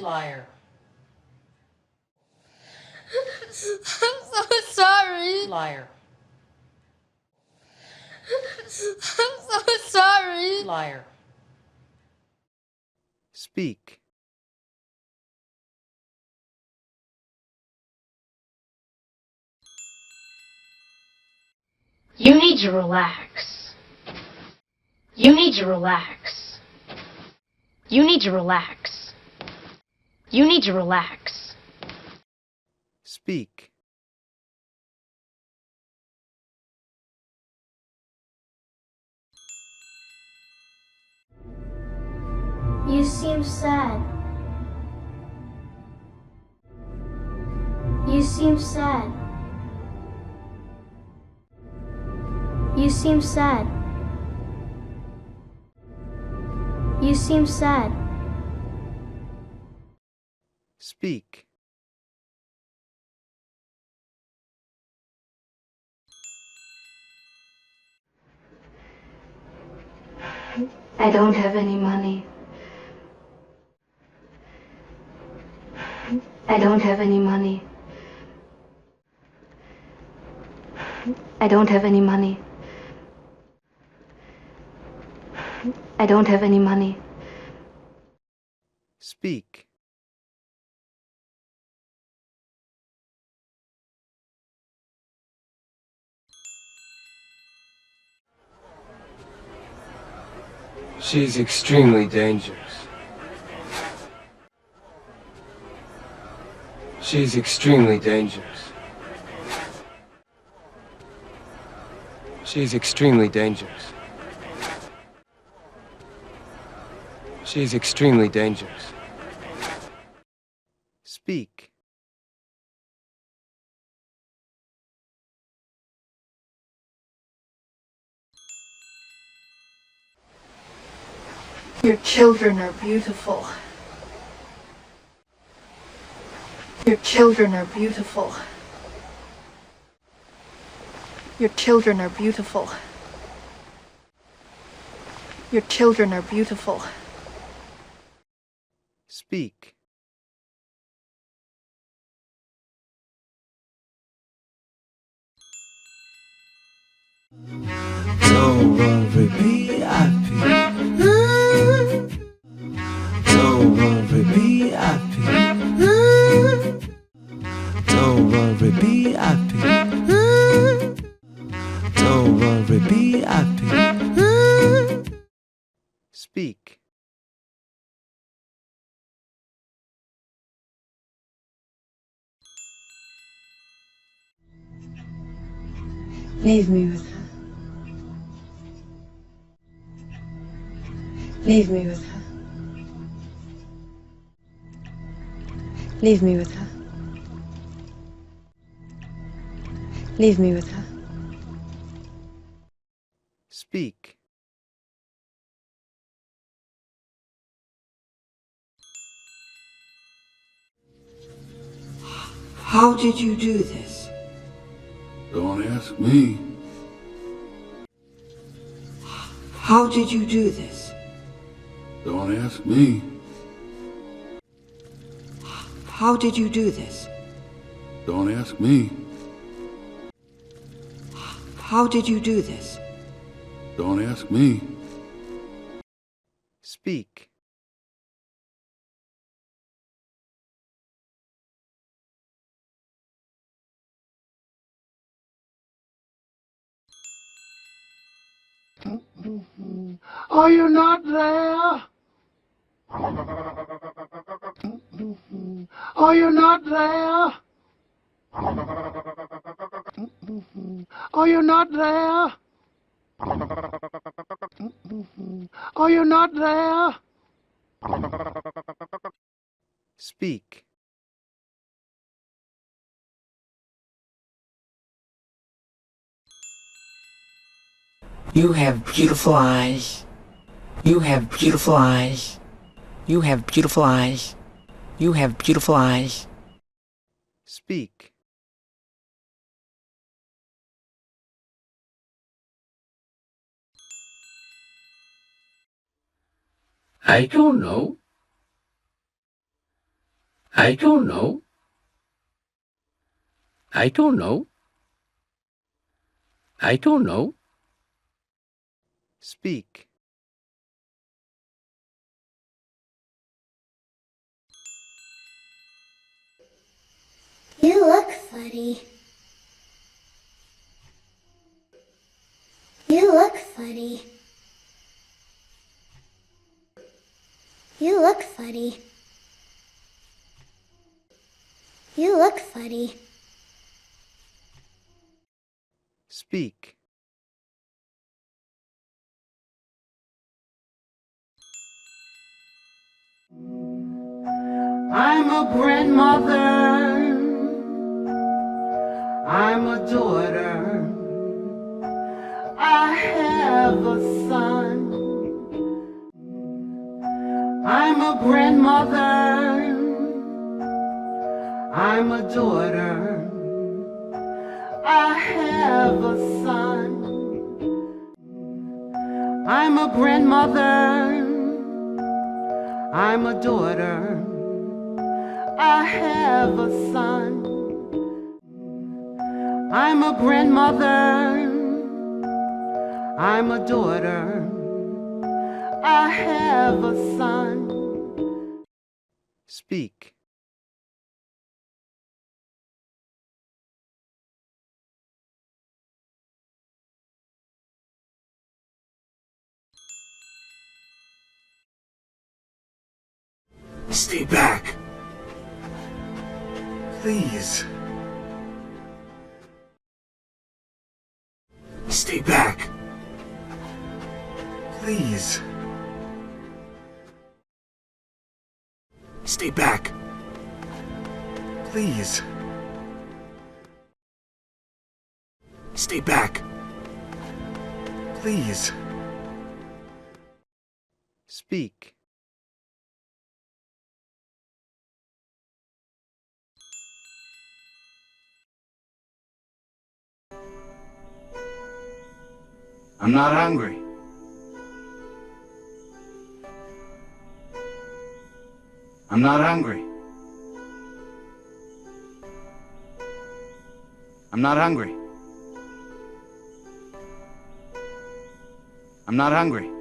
Liar. I'm so sorry. Liar. I'm so sorry. Liar. Speak. You need to relax. You need to relax. You need to relax. You need to relax. Speak. You seem sad. You seem sad. You seem sad. You seem sad. Speak. I don't have any money. I don't have any money. I don't have any money. I don't have any money. Speak. She's extremely dangerous. She's extremely dangerous. She's extremely dangerous. She's extremely dangerous. Speak. Your children are beautiful. Your children are beautiful. Your children are beautiful. Your children are beautiful. Speak. Don't worry, be happy. Don't worry, be happy. Don't worry, be happy. Don't worry, be happy. Speak. Leave me with her. Leave me with her. Leave me with her. Leave me with her. Speak. How did you do this? Don't ask me. How did you do this? Don't ask me. How did you do this? Don't ask me. How did you do this? Don't ask me. Speak. Are you not there? Are you not there? Are you not there? Are you not there? Speak. You have beautiful eyes. You have beautiful eyes. You have beautiful eyes. You have beautiful eyes. Speak. I don't know. I don't know. I don't know. I don't know. Speak. You look funny. You look funny. You look funny. You look funny. Speak. I'm a grandmother. I'm a daughter. I have a son. I'm a grandmother. I'm a daughter. I have a son. I'm a grandmother. I'm a daughter. I have a son. I'm a grandmother. I'm a daughter. I have a son. Speak. Stay back. Please. Stay back. Please. Stay back. Please. Stay back. Please. Speak. I'm not hungry. I'm not hungry. I'm not hungry. I'm not hungry.